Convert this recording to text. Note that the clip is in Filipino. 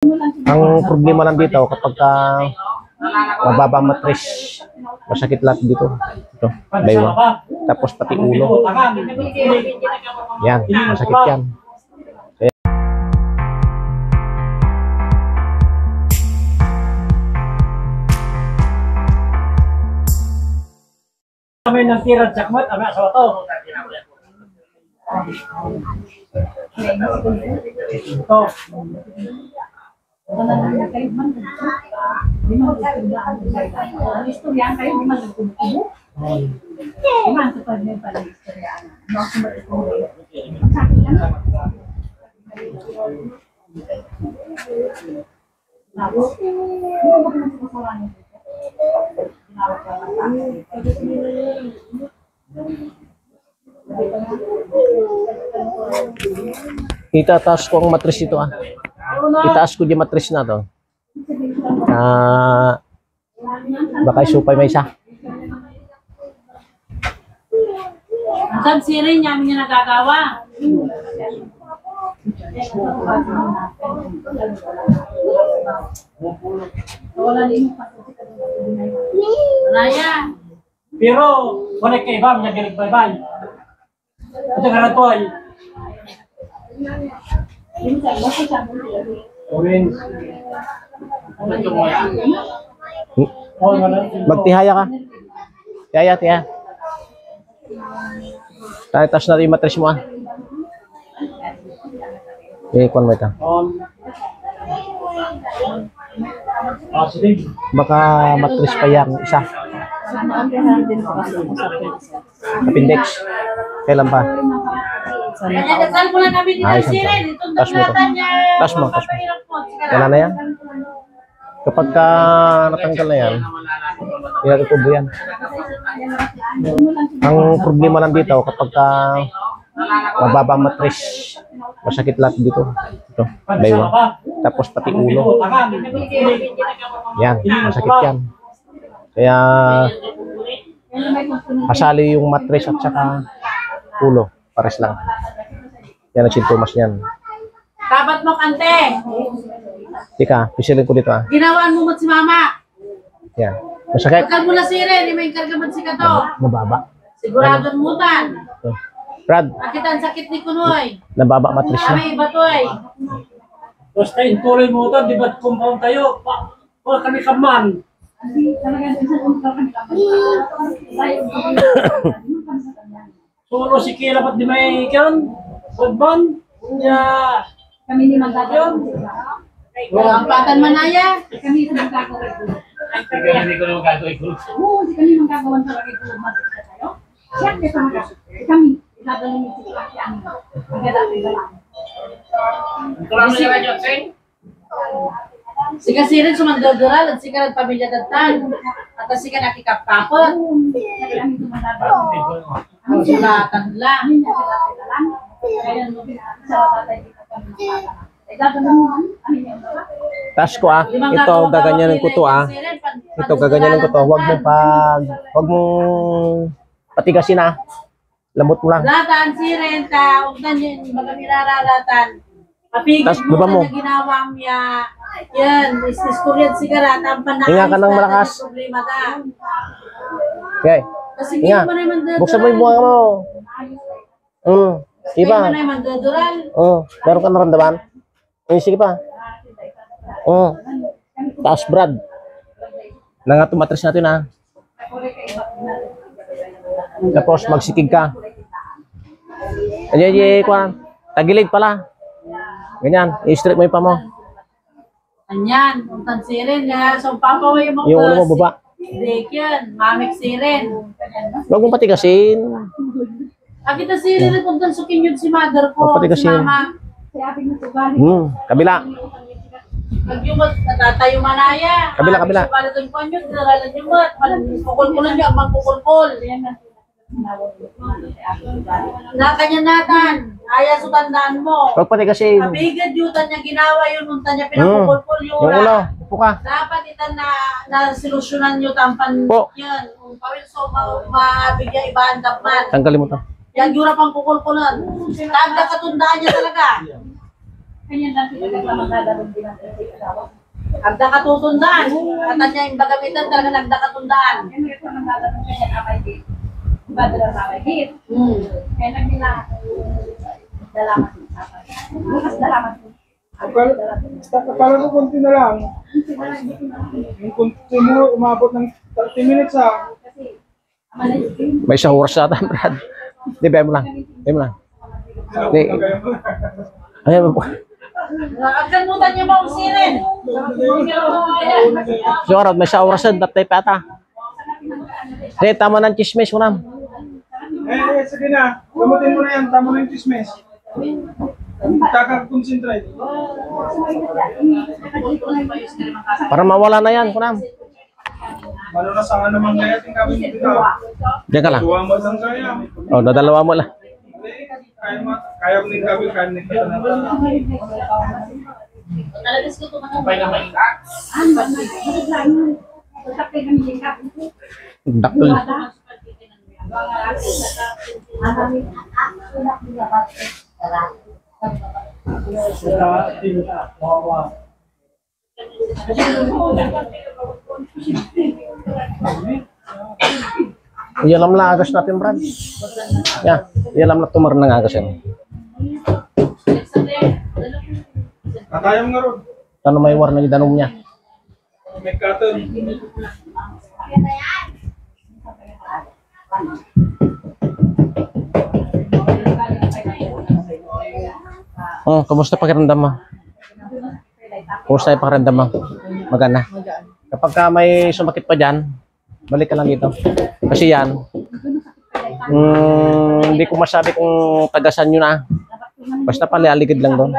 Ang problema lang dito kapag mababa matris, masakit lahat dito. Ito, baywa. Tapos pati ulo. Yan, masakit yan. Kami ng tirad sakmat, ang asawa to. Ito. Itataas ko ang matris ito Itaas ko yung matris na to. Baka isupay may isa. Ang sirin niya niya nagagawa. Raya. Pero, wala kay ibang nagalig baybay. Ito nga na to ay. Magtihaya ka. Tiya. Taas natin yung matris mo kuwan mo ito. Baka matris pa yung isa. Appendix. Kailan pa? Saan mo lang kami din sirin? Itong daplatan niya. Tas mo. Kailan na yan? Kapag natanggal na yan, pinatutubo yan. Ang problema lang dito, kapag mababa matris, masakit lahat dito. Ito, baywa. Tapos pati ulo. Yan, masakit yan. Kaya, pasali yung matris at saka ulo. Pares lang. Yan ang sintomas niyan. Kabat mo, kante. Tika, pisilin ko dito Ginawaan mo si mama. Yan. Masakit. Pagkat mo na sirin, di may karga man si kato. Nababa. Siguradong mutan. Brad. Bakit ang sakit ni Kunoy? Nababa matris na. Kami iba to eh. Basta intuloy mo ito, di ba't compound tayo? Wala kami kaman. Solo si Kila ba't di may ikan? Pagban? Kami ni Magdagayon. Ang platan manaya. Kami sa magkakaroon. Hindi ko naman gagawin ko. Oo, si kami magkakaroon sa lagi ko magkakaroon tayo. Siyempre sa mga kami. Iladalong yung sitwasyon. Magdadami ba lang? Si kasirin sumagdodoral at si ka nagpamilya datan. At si ka nakikapkapot. Ang sulatan lang. Tas ko ito gaganyanin ko to Ito gaganyanin ko to. Huwag mong patigasin Lamot mo lang. Latan siren ta, ugdan yun baga mirararatan. Apigit mo na ginawa niya. Yan, iskuryat sigara tampan na. Hinga ka ng malakas. Problema ta. Okay. Kasi Hinga. Buksan mo yung buha mo. Sige pa. Meron ka naramdaman? Sige pa. Taas Brad. Nanga tumatris natin Tapos magsikig ka. Tagilid pala. Ganyan, i-straight mo yung pa mo. Anyan, untan siren nga. So papaway mo. Yung ulo mo baba. Break yan, mamik siren. Huwag mong patigasin. Akita siren at untan sukin yun si mother ko. Si mama. Kabila. Pag-yumot, natatayo manaya. Kabila. Sukalat yung panyot, naralan yung mat. Pukul-kulan niya, magpukul-kul. Nakanya natan. Aya sutandaan mo. Huwag patigasin. Kabigad yutan niya ginawa yun. Untan niya pinapukul-kul yun. Yung ulo, upo ka. Dapat itan na solusyonan nyo tampan yan. Kung pawin so mabigyan ibaan dapat. Tanggalin mo to. Yan, yura pang kukulkulan. Tagda katundaan niya talaga. Agda katutundaan. Kata niya yung bagamitan talaga nagda katundaan. Akala ko konti na lang. Yung konti mo, umabot ng 30 minutes ha. May isang oras na ata, Brad. Di, bayan mo lang. Bayan mo lang. Di. Ayan po. Agdamutan niyo mausirin. Siguro, may isang oras na, datay pa ata. Di, tama ng chismis mo na. Sige na. Gamutin mo na yan. Tama na yung chismis. Kaka-concentrate. Para mawala na yan, kunam. Malo na sa ano mang kaya ting kami dito. Diyan ka lang. Tuwa mo lang kaya. O, dadalawa mo lang. Kaya mo ning kami kan ni kita na. Talagas ko Daktul. Ialam lang agas natin, Brad. Ya, ialam na tumar ng agas yan. Kaya mo nga ron. Ano may war na idanom niya? May cotton. Oh, kamusta pakiramdam mo? Kumusta yung pakiramdam mo? Magana. Kapag ka may sumakit pa dyan, balik ka lang dito. Kasi yan, hindi ko masabi kung tagasan nyo na. Basta palialigid lang doon.